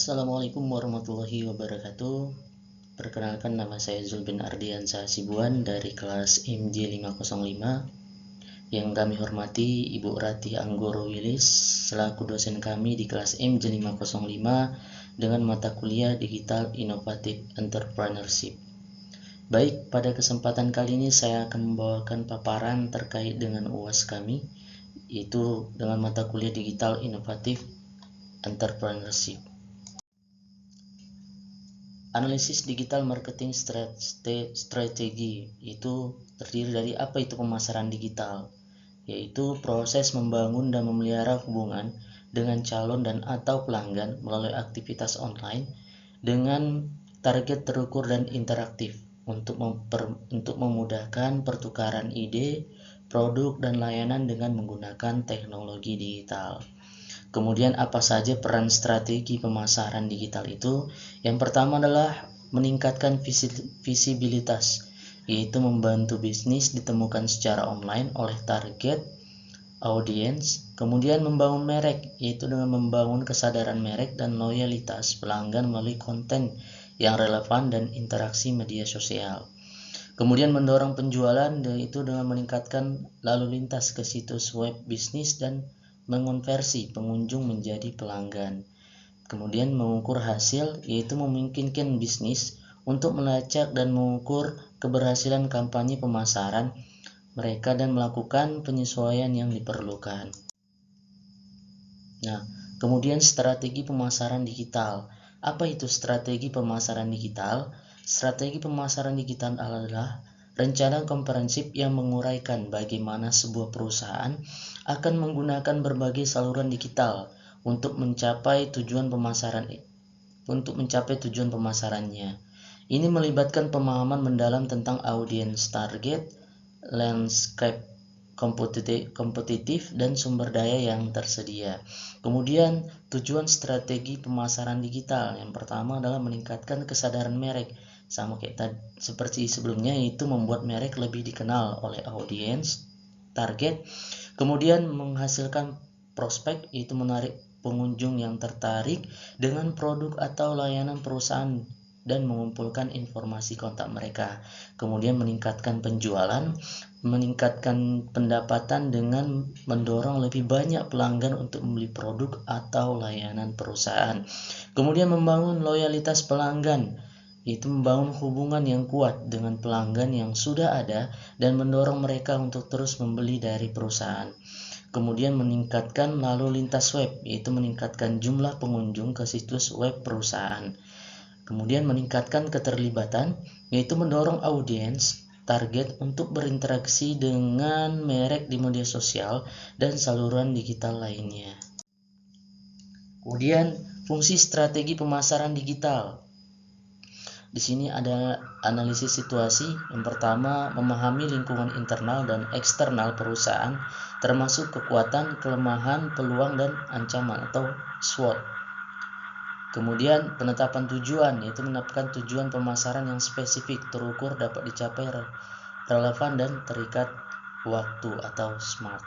Assalamualaikum warahmatullahi wabarakatuh. Perkenalkan, nama saya Zulbin Ardiansa Hasibuan dari kelas MJ 505. Yang kami hormati Ibu Rati Anggoro Wilis selaku dosen kami di kelas MJ 505 dengan mata kuliah Digital Innovative Entrepreneurship. Baik, pada kesempatan kali ini saya akan membawakan paparan terkait dengan UAS kami, yaitu dengan mata kuliah Digital Innovative Entrepreneurship. Analisis digital marketing strategi itu terdiri dari apa itu pemasaran digital, yaitu proses membangun dan memelihara hubungan dengan calon dan atau pelanggan melalui aktivitas online dengan target terukur dan interaktif untuk memudahkan pertukaran ide, produk, dan layanan dengan menggunakan teknologi digital. Kemudian apa saja peran strategi pemasaran digital itu? Yang pertama adalah meningkatkan visibilitas, yaitu membantu bisnis ditemukan secara online oleh target audience. Kemudian membangun merek, yaitu dengan membangun kesadaran merek dan loyalitas pelanggan melalui konten yang relevan dan interaksi media sosial. Kemudian mendorong penjualan, yaitu dengan meningkatkan lalu lintas ke situs web bisnis dan mengonversi pengunjung menjadi pelanggan. Kemudian mengukur hasil, yaitu memungkinkan bisnis untuk melacak dan mengukur keberhasilan kampanye pemasaran mereka dan melakukan penyesuaian yang diperlukan. Nah, kemudian strategi pemasaran digital. Apa itu strategi pemasaran digital? Strategi pemasaran digital adalah rencana komprehensif yang menguraikan bagaimana sebuah perusahaan akan menggunakan berbagai saluran digital untuk mencapai tujuan pemasarannya. Ini melibatkan pemahaman mendalam tentang audiens target, landscape kompetitif, dan sumber daya yang tersedia. Kemudian tujuan strategi pemasaran digital yang pertama adalah meningkatkan kesadaran merek, sama kayak seperti sebelumnya, yaitu membuat merek lebih dikenal oleh audiens target. Kemudian menghasilkan prospek, yaitu menarik pengunjung yang tertarik dengan produk atau layanan perusahaan dan mengumpulkan informasi kontak mereka. Kemudian meningkatkan penjualan, meningkatkan pendapatan dengan mendorong lebih banyak pelanggan untuk membeli produk atau layanan perusahaan. Kemudian membangun loyalitas pelanggan, yaitu membangun hubungan yang kuat dengan pelanggan yang sudah ada dan mendorong mereka untuk terus membeli dari perusahaan. Kemudian meningkatkan lalu lintas web, yaitu meningkatkan jumlah pengunjung ke situs web perusahaan. Kemudian meningkatkan keterlibatan, yaitu mendorong audiens target untuk berinteraksi dengan merek di media sosial dan saluran digital lainnya. Kemudian fungsi strategi pemasaran digital. Di sini ada analisis situasi. Yang pertama, memahami lingkungan internal dan eksternal perusahaan, termasuk kekuatan, kelemahan, peluang, dan ancaman atau SWOT. Kemudian penetapan tujuan, yaitu menetapkan tujuan pemasaran yang spesifik, terukur, dapat dicapai, relevan, dan terikat waktu atau SMART.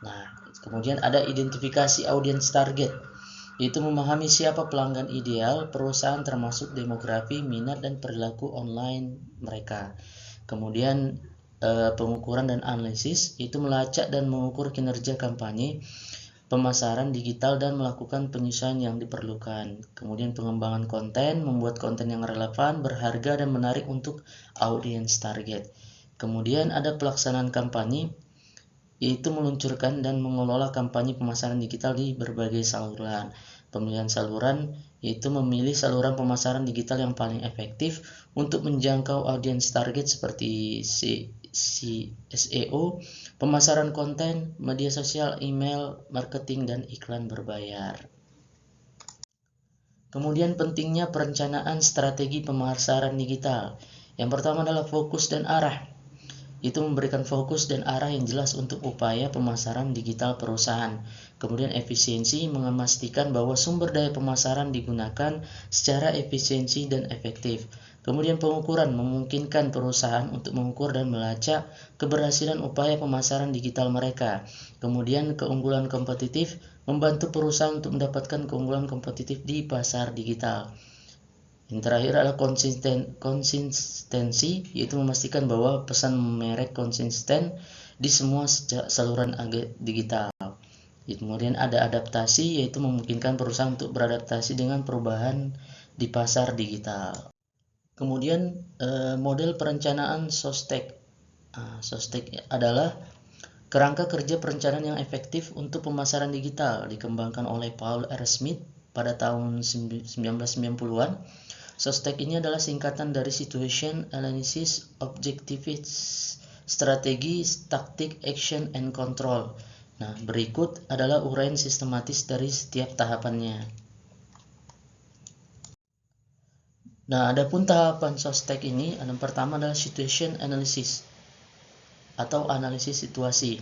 Nah, kemudian ada identifikasi audiens target, yaitu memahami siapa pelanggan ideal perusahaan termasuk demografi, minat, dan perilaku online mereka. Kemudian pengukuran dan analisis, yaitu melacak dan mengukur kinerja kampanye pemasaran digital dan melakukan penyesuaian yang diperlukan. Kemudian pengembangan konten, membuat konten yang relevan, berharga, dan menarik untuk audiens target. Kemudian ada pelaksanaan kampanye, yaitu meluncurkan dan mengelola kampanye pemasaran digital di berbagai saluran. Pemilihan saluran, yaitu memilih saluran pemasaran digital yang paling efektif untuk menjangkau audiens target seperti SEO, pemasaran konten, media sosial, email, marketing, dan iklan berbayar. Kemudian pentingnya perencanaan strategi pemasaran digital. Yang pertama adalah fokus dan arah. Itu memberikan fokus dan arah yang jelas untuk upaya pemasaran digital perusahaan. Kemudian efisiensi, memastikan bahwa sumber daya pemasaran digunakan secara efisiensi dan efektif. Kemudian pengukuran, memungkinkan perusahaan untuk mengukur dan melacak keberhasilan upaya pemasaran digital mereka. Kemudian keunggulan kompetitif, membantu perusahaan untuk mendapatkan keunggulan kompetitif di pasar digital. Yang terakhir adalah konsistensi, yaitu memastikan bahwa pesan merek konsisten di semua saluran digital. Kemudian ada adaptasi, yaitu memungkinkan perusahaan untuk beradaptasi dengan perubahan di pasar digital. Kemudian model perencanaan SOSTEK. SOSTEK adalah kerangka kerja perencanaan yang efektif untuk pemasaran digital, dikembangkan oleh Paul R. Smith pada tahun 1990-an. SOSTEK ini adalah singkatan dari Situation, Analysis, Objectives, Strategi, Tactic, Action, and Control. Nah, berikut adalah uraian sistematis dari setiap tahapannya. Nah, adapun tahapan SOSTEK ini, yang pertama adalah Situation Analysis atau analisis situasi.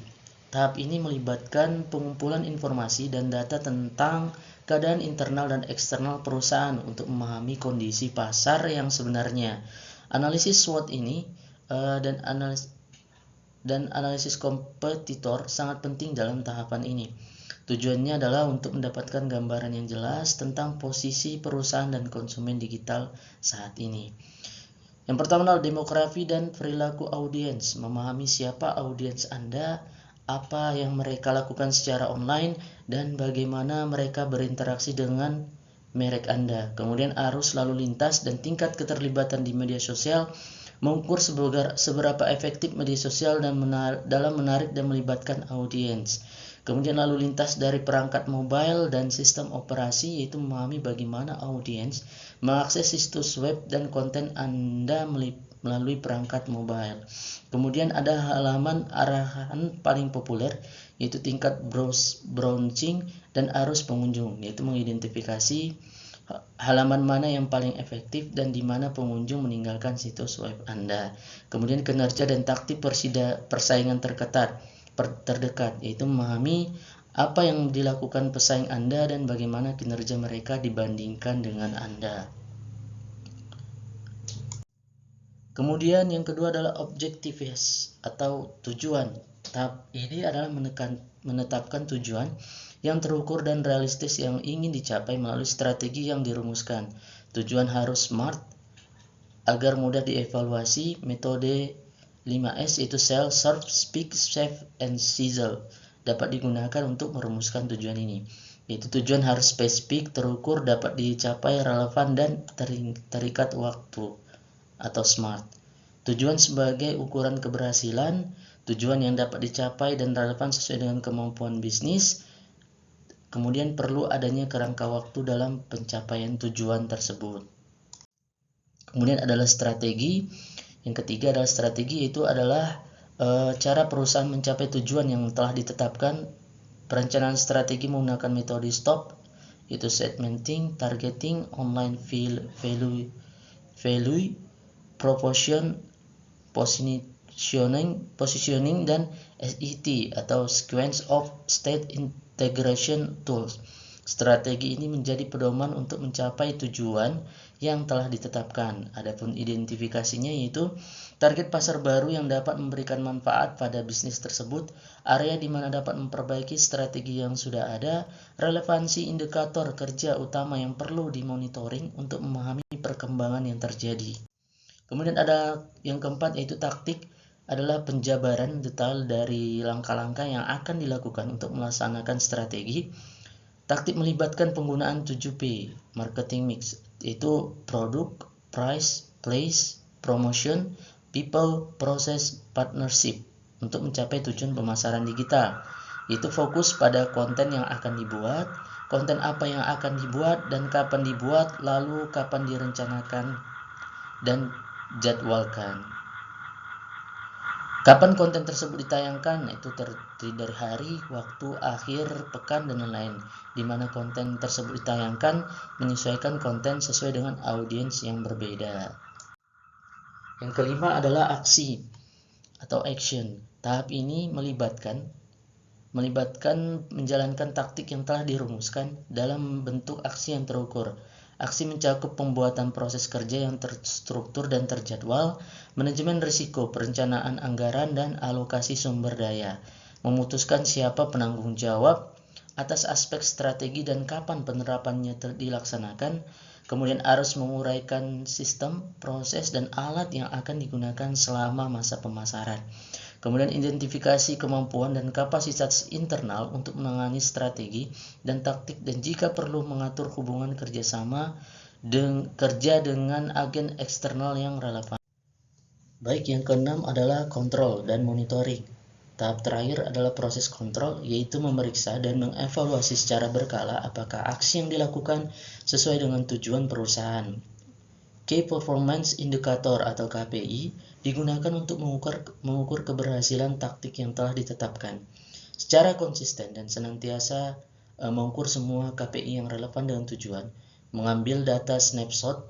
Tahap ini melibatkan pengumpulan informasi dan data tentang keadaan internal dan eksternal perusahaan untuk memahami kondisi pasar yang sebenarnya. Analisis SWOT ini dan analisis kompetitor sangat penting dalam tahapan ini. Tujuannya adalah untuk mendapatkan gambaran yang jelas tentang posisi perusahaan dan konsumen digital saat ini. Yang pertama adalah demografi dan perilaku audiens. Memahami siapa audiens Anda, apa yang mereka lakukan secara online, dan bagaimana mereka berinteraksi dengan merek Anda. Kemudian arus lalu lintas dan tingkat keterlibatan di media sosial, mengukur seberapa efektif media sosial dalam menarik dan melibatkan audiens. Kemudian lalu lintas dari perangkat mobile dan sistem operasi, yaitu memahami bagaimana audiens mengakses situs web dan konten Anda melalui perangkat mobile. Kemudian ada halaman arahan paling populer, yaitu tingkat browsing dan arus pengunjung, yaitu mengidentifikasi halaman mana yang paling efektif dan di mana pengunjung meninggalkan situs web Anda. Kemudian kinerja dan taktik persaingan terdekat, yaitu memahami apa yang dilakukan pesaing Anda dan bagaimana kinerja mereka dibandingkan dengan Anda. Kemudian yang kedua adalah objectives atau tujuan. Tahap ini adalah menetapkan tujuan yang terukur dan realistis yang ingin dicapai melalui strategi yang dirumuskan. Tujuan harus SMART agar mudah dievaluasi. Metode 5S yaitu Sell, Serve, Speak, Save, and Sizzle dapat digunakan untuk merumuskan tujuan ini. Yaitu tujuan harus spesifik, terukur, dapat dicapai, relevan, dan terikat waktu atau SMART. Tujuan sebagai ukuran keberhasilan, tujuan yang dapat dicapai dan relevan sesuai dengan kemampuan bisnis. Kemudian perlu adanya kerangka waktu dalam pencapaian tujuan tersebut. Kemudian adalah strategi. Yang ketiga adalah strategi, itu adalah cara perusahaan mencapai tujuan yang telah ditetapkan. Perencanaan strategi menggunakan metode STOP, yaitu segmenting, targeting, online value, proportion, positioning, dan SET atau sequence of state integration tools. Strategi ini menjadi pedoman untuk mencapai tujuan yang telah ditetapkan. Adapun identifikasinya yaitu target pasar baru yang dapat memberikan manfaat pada bisnis tersebut, area di mana dapat memperbaiki strategi yang sudah ada, relevansi indikator kerja utama yang perlu dimonitoring untuk memahami perkembangan yang terjadi. Kemudian ada yang keempat yaitu taktik, adalah penjabaran detail dari langkah-langkah yang akan dilakukan untuk melaksanakan strategi. Taktik melibatkan penggunaan 7P marketing mix, yaitu produk, price, place, promotion, people, process, partnership untuk mencapai tujuan pemasaran digital. Yaitu fokus pada konten yang akan dibuat, konten apa yang akan dibuat dan kapan dibuat, lalu kapan direncanakan dan jadwalkan. Kapan konten tersebut ditayangkan, itu terdiri dari hari, waktu, akhir, pekan, dan lain-lain. Di mana konten tersebut ditayangkan menyesuaikan konten sesuai dengan audiens yang berbeda. Yang kelima adalah aksi atau action. Tahap ini melibatkan menjalankan taktik yang telah dirumuskan dalam bentuk aksi yang terukur. Aksi mencakup pembuatan proses kerja yang terstruktur dan terjadwal, manajemen risiko, perencanaan anggaran, dan alokasi sumber daya, memutuskan siapa penanggung jawab, atas aspek strategi dan kapan penerapannya dilaksanakan, kemudian harus menguraikan sistem, proses, dan alat yang akan digunakan selama masa pemasaran. Kemudian identifikasi kemampuan dan kapasitas internal untuk menangani strategi dan taktik, dan jika perlu mengatur hubungan kerjasama kerja dengan agen eksternal yang relevan. Baik, yang keenam adalah kontrol dan monitoring. Tahap terakhir adalah proses kontrol, yaitu memeriksa dan mengevaluasi secara berkala apakah aksi yang dilakukan sesuai dengan tujuan perusahaan. Key Performance Indicator atau KPI digunakan untuk mengukur keberhasilan taktik yang telah ditetapkan secara konsisten dan senantiasa mengukur semua KPI yang relevan dengan tujuan, mengambil data snapshot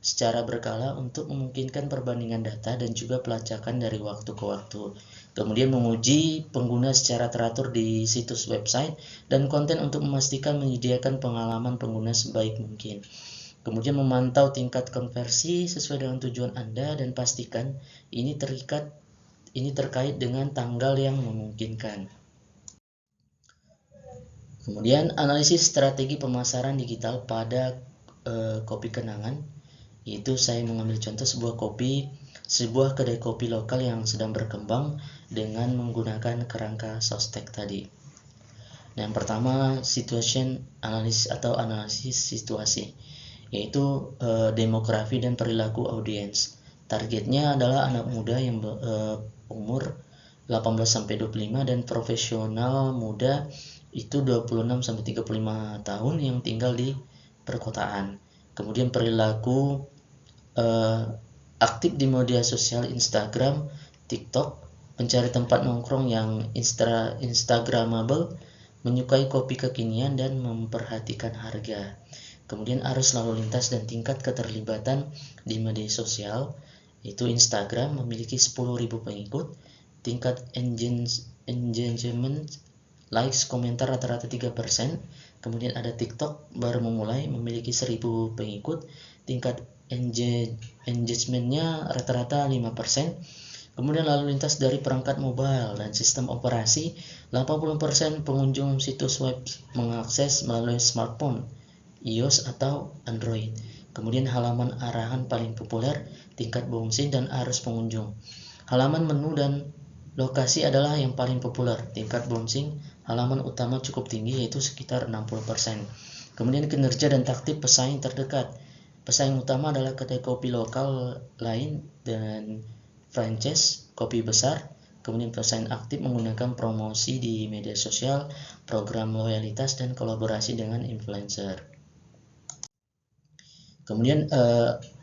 secara berkala untuk memungkinkan perbandingan data dan juga pelacakan dari waktu ke waktu. Kemudian menguji pengguna secara teratur di situs website dan konten untuk memastikan menyediakan pengalaman pengguna sebaik mungkin. Kemudian memantau tingkat konversi sesuai dengan tujuan Anda dan pastikan ini terkait dengan tanggal yang memungkinkan. Kemudian analisis strategi pemasaran digital pada kopi kenangan, yaitu saya mengambil contoh sebuah kedai kopi lokal yang sedang berkembang dengan menggunakan kerangka SOSTEK tadi. Nah, yang pertama situation analysis atau analisis situasi, yaitu demografi dan perilaku audiens. Targetnya adalah anak muda yang umur 18-25 dan profesional muda itu 26-35 tahun yang tinggal di perkotaan. Kemudian perilaku aktif di media sosial Instagram, TikTok, mencari tempat nongkrong yang instagramable, menyukai kopi kekinian dan memperhatikan harga. Kemudian arus lalu lintas dan tingkat keterlibatan di media sosial, yaitu Instagram memiliki 10.000 pengikut, tingkat engagement, likes, komentar rata-rata 3%. Kemudian ada TikTok baru memulai memiliki 1.000 pengikut, tingkat engagementnya rata-rata 5%. Kemudian lalu lintas dari perangkat mobile dan sistem operasi, 80% pengunjung situs web mengakses melalui smartphone, iOS atau Android. Kemudian halaman arahan paling populer, tingkat bouncing dan arus pengunjung. Halaman menu dan lokasi adalah yang paling populer, tingkat bouncing. Halaman utama cukup tinggi yaitu sekitar 60%. Kemudian kinerja dan taktik pesaing terdekat. Pesaing utama adalah kedai kopi lokal lain dan franchise kopi besar. Kemudian pesaing aktif menggunakan promosi di media sosial, program loyalitas, dan kolaborasi dengan influencer. Kemudian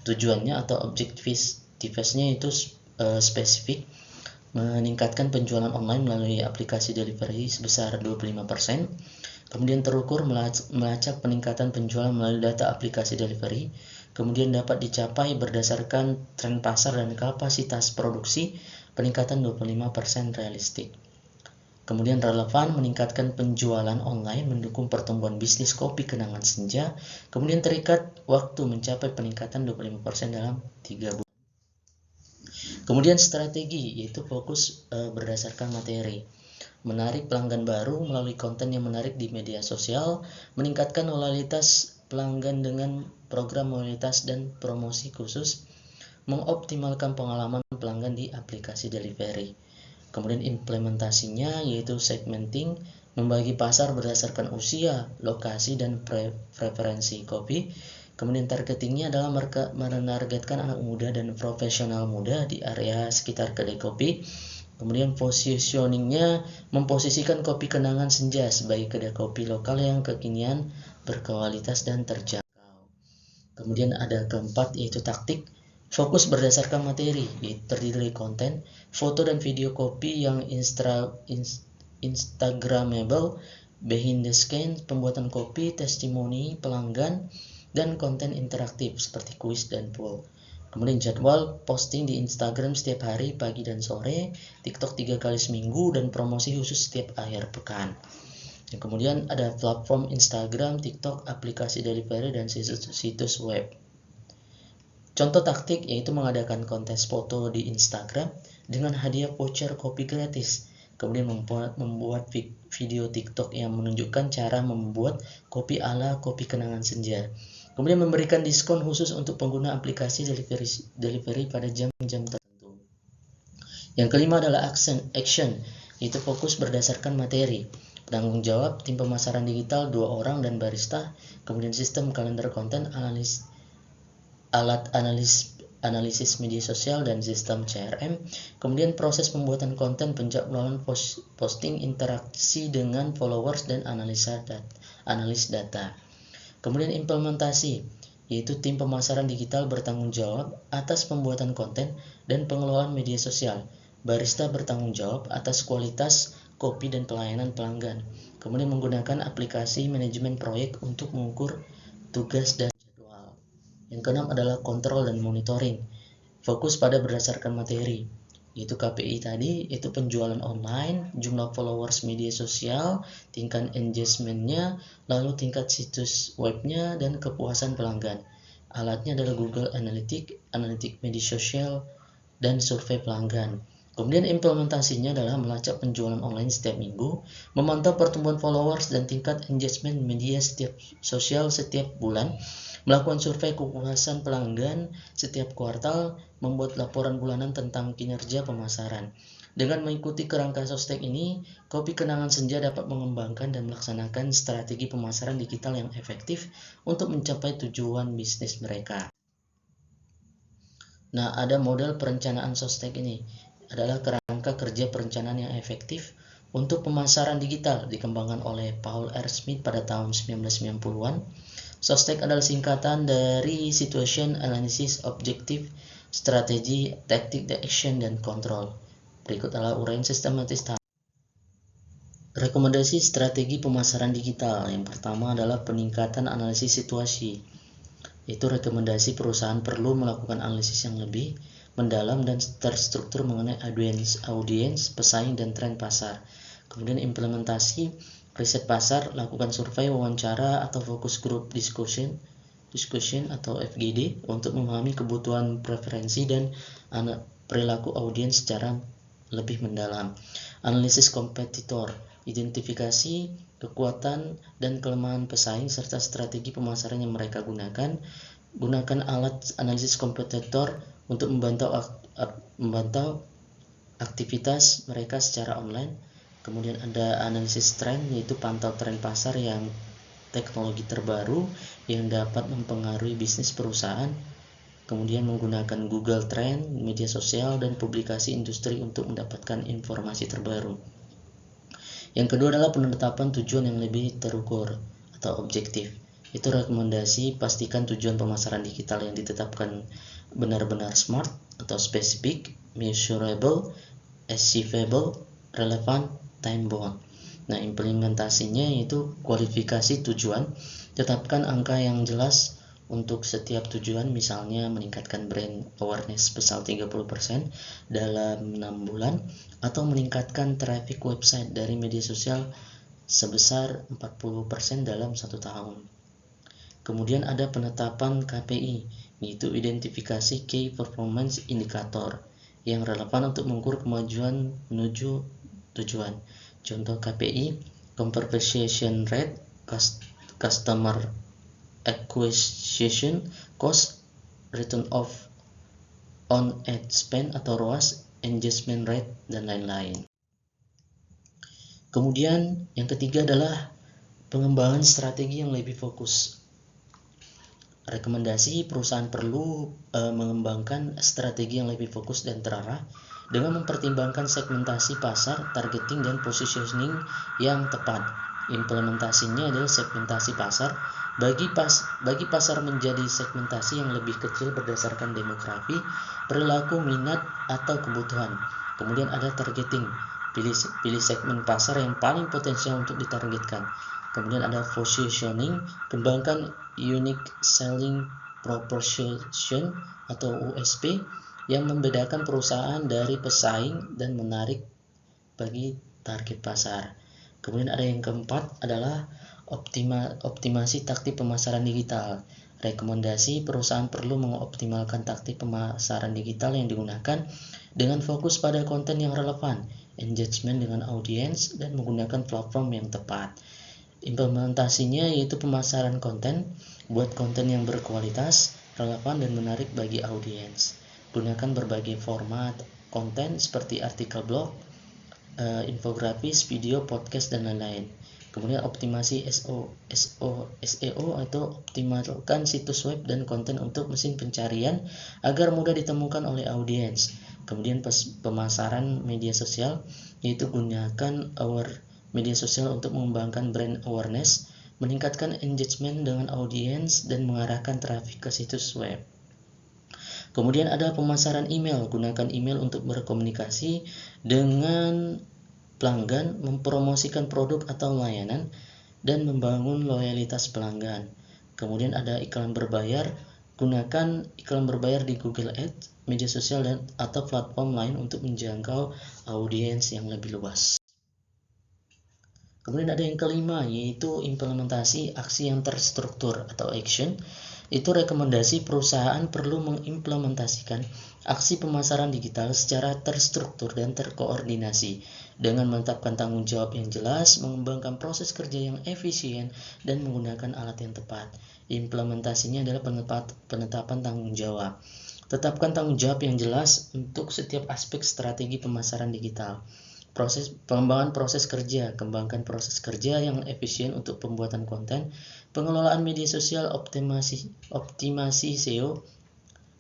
tujuannya atau objektivitasnya itu spesifik, meningkatkan penjualan online melalui aplikasi delivery sebesar 25%. Kemudian terukur melacak peningkatan penjualan melalui data aplikasi delivery. Kemudian dapat dicapai berdasarkan tren pasar dan kapasitas produksi, peningkatan 25% realistik. Kemudian relevan, meningkatkan penjualan online, mendukung pertumbuhan bisnis kopi kenangan senja. Kemudian terikat waktu, mencapai peningkatan 25% dalam 3 bulan. Kemudian strategi, yaitu fokus berdasarkan materi. Menarik pelanggan baru melalui konten yang menarik di media sosial, meningkatkan loyalitas pelanggan dengan program loyalitas dan promosi khusus, mengoptimalkan pengalaman pelanggan di aplikasi delivery. Kemudian implementasinya yaitu segmenting, membagi pasar berdasarkan usia, lokasi, dan preferensi kopi. Kemudian targetingnya adalah menargetkan anak muda dan profesional muda di area sekitar kedai kopi. Kemudian positioningnya memposisikan kopi kenangan senja sebagai kedai kopi lokal yang kekinian, berkualitas, dan terjangkau. Kemudian ada keempat yaitu taktik. Fokus berdasarkan materi, terdiri dari konten, foto dan video kopi yang instagramable, behind the scenes, pembuatan kopi, testimoni pelanggan, dan konten interaktif seperti kuis dan poll. Kemudian jadwal posting di Instagram setiap hari, pagi dan sore, TikTok 3 kali seminggu, dan promosi khusus setiap akhir pekan. Dan kemudian ada platform Instagram, TikTok, aplikasi delivery, dan situs web. Contoh taktik yaitu mengadakan kontes foto di Instagram dengan hadiah voucher kopi gratis. kemudian membuat video TikTok yang menunjukkan cara membuat kopi ala kopi kenangan senja. Kemudian memberikan diskon khusus untuk pengguna aplikasi delivery pada jam-jam tertentu. Yang kelima adalah action, yaitu fokus berdasarkan materi. Penanggung jawab tim pemasaran digital 2 orang dan barista, kemudian sistem kalender konten, alat analisis media sosial dan sistem CRM, kemudian proses pembuatan konten, penjadwalan posting, interaksi dengan followers dan analis data. Kemudian implementasi, yaitu tim pemasaran digital bertanggung jawab atas pembuatan konten dan pengelolaan media sosial. Barista bertanggung jawab atas kualitas kopi dan pelayanan pelanggan. Kemudian menggunakan aplikasi manajemen proyek untuk mengukur tugas dan jadwal. Yang keenam adalah kontrol dan monitoring. Fokus pada berdasarkan materi, yaitu KPI tadi, itu penjualan online, jumlah followers media sosial, tingkat engagement-nya, lalu tingkat situs webnya, dan kepuasan pelanggan. Alatnya adalah Google Analytics media sosial, dan survei pelanggan. Kemudian implementasinya adalah melacak penjualan online setiap minggu, memantau pertumbuhan followers dan tingkat engagement media sosial setiap bulan, melakukan survei kepuasan pelanggan setiap kuartal, membuat laporan bulanan tentang kinerja pemasaran. Dengan mengikuti kerangka SOSTEK ini, Kopi Kenangan Senja dapat mengembangkan dan melaksanakan strategi pemasaran digital yang efektif untuk mencapai tujuan bisnis mereka. Nah, ada model perencanaan SOSTEK ini. Adalah kerangka kerja perencanaan yang efektif untuk pemasaran digital dikembangkan oleh Paul R. Smith pada tahun 1990-an. SOSTEK adalah singkatan dari Situation Analysis, Objective, Strategi, Tactic, Action, dan Control. Berikut adalah uraian sistematis tahap. Rekomendasi strategi pemasaran digital. Yang pertama adalah peningkatan analisis situasi. Itu rekomendasi perusahaan perlu melakukan analisis yang lebih mendalam dan terstruktur mengenai audiens, pesaing, dan tren pasar. Kemudian implementasi riset pasar, lakukan survei, wawancara, atau focus group discussion atau FGD untuk memahami kebutuhan, preferensi, dan perilaku audiens secara lebih mendalam. Analisis kompetitor, identifikasi kekuatan dan kelemahan pesaing serta strategi pemasaran yang mereka gunakan. Gunakan alat analisis kompetitor untuk memantau aktivitas mereka secara online. Kemudian ada analisis tren, yaitu pantau tren pasar yang teknologi terbaru yang dapat mempengaruhi bisnis perusahaan. Kemudian menggunakan Google Trend, media sosial, dan publikasi industri untuk mendapatkan informasi terbaru. Yang kedua adalah penetapan tujuan yang lebih terukur atau objektif. Itu rekomendasi pastikan tujuan pemasaran digital yang ditetapkan benar-benar smart atau spesifik, measurable, achievable, relevant, time bound. Nah, implementasinya yaitu kualifikasi tujuan, tetapkan angka yang jelas untuk setiap tujuan, misalnya meningkatkan brand awareness sebesar 30% dalam 6 bulan atau meningkatkan traffic website dari media sosial sebesar 40% dalam 1 tahun. Kemudian ada penetapan KPI, yaitu identifikasi Key Performance Indicator yang relevan untuk mengukur kemajuan menuju tujuan. Contoh KPI, Conversion Rate, Customer Acquisition Cost, Return on Ad Spend atau ROAS, Engagement Rate, dan lain-lain. Kemudian yang ketiga adalah pengembangan strategi yang lebih fokus. Rekomendasi perusahaan perlu mengembangkan strategi yang lebih fokus dan terarah dengan mempertimbangkan segmentasi pasar, targeting, dan positioning yang tepat. Implementasinya adalah segmentasi pasar. Bagi pasar menjadi segmentasi yang lebih kecil berdasarkan demografi, perilaku, minat, atau kebutuhan. Kemudian ada targeting. Pilih segmen pasar yang paling potensial untuk ditargetkan. Kemudian ada positioning, kembangkan unique selling proposition atau USP yang membedakan perusahaan dari pesaing dan menarik bagi target pasar. Kemudian ada yang keempat adalah optimasi taktik pemasaran digital. Rekomendasi perusahaan perlu mengoptimalkan taktik pemasaran digital yang digunakan dengan fokus pada konten yang relevan, engagement dengan audiens, dan menggunakan platform yang tepat. Implementasinya yaitu pemasaran konten, buat konten yang berkualitas, relevan, dan menarik bagi audiens. Gunakan berbagai format konten seperti artikel blog, infografis, video, podcast, dan lain-lain. Kemudian optimasi SEO atau optimalkan situs web dan konten untuk mesin pencarian agar mudah ditemukan oleh audiens. Kemudian pemasaran media sosial, yaitu gunakan media sosial untuk mengembangkan brand awareness, meningkatkan engagement dengan audiens, dan mengarahkan trafik ke situs web. Kemudian ada pemasaran email, gunakan email untuk berkomunikasi dengan pelanggan, mempromosikan produk atau layanan, dan membangun loyalitas pelanggan. Kemudian ada iklan berbayar, gunakan iklan berbayar di Google Ads, media sosial, dan atau platform lain untuk menjangkau audiens yang lebih luas. Kemudian ada yang kelima, yaitu implementasi aksi yang terstruktur atau action. Itu rekomendasi perusahaan perlu mengimplementasikan aksi pemasaran digital secara terstruktur dan terkoordinasi dengan menetapkan tanggung jawab yang jelas, mengembangkan proses kerja yang efisien, dan menggunakan alat yang tepat. Implementasinya adalah penetapan tanggung jawab. Tetapkan tanggung jawab yang jelas untuk setiap aspek strategi pemasaran digital. Pengembangan proses kerja, kembangkan proses kerja yang efisien untuk pembuatan konten, pengelolaan media sosial, optimasi SEO,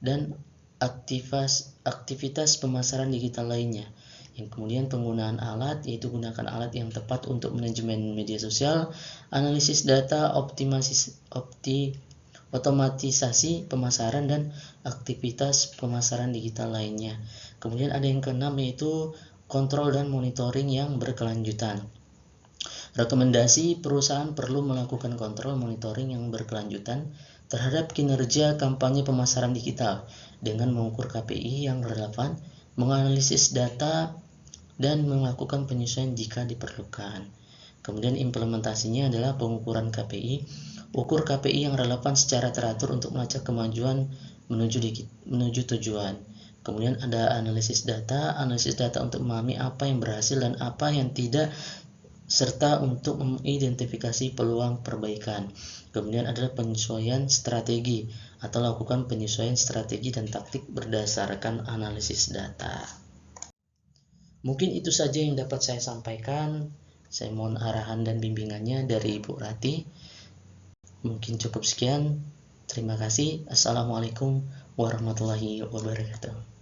dan aktivitas pemasaran digital lainnya. Yang kemudian penggunaan alat, yaitu gunakan alat yang tepat untuk manajemen media sosial, analisis data, otomatisasi pemasaran, dan aktivitas pemasaran digital lainnya. Kemudian ada yang keenam, yaitu kontrol dan monitoring yang berkelanjutan. Rekomendasi perusahaan perlu melakukan kontrol monitoring yang berkelanjutan terhadap kinerja kampanye pemasaran digital dengan mengukur KPI yang relevan, menganalisis data, dan melakukan penyesuaian jika diperlukan. Kemudian implementasinya adalah pengukuran KPI. Ukur KPI yang relevan secara teratur untuk melacak kemajuan menuju tujuan. Kemudian ada analisis data untuk memahami apa yang berhasil dan apa yang tidak, serta untuk mengidentifikasi peluang perbaikan. Kemudian adalah penyesuaian strategi atau lakukan penyesuaian strategi dan taktik berdasarkan analisis data. Mungkin itu saja yang dapat saya sampaikan. Saya mohon arahan dan bimbingannya dari Ibu Rati. Mungkin cukup sekian. Terima kasih. Assalamualaikum warahmatullahi wabarakatuh.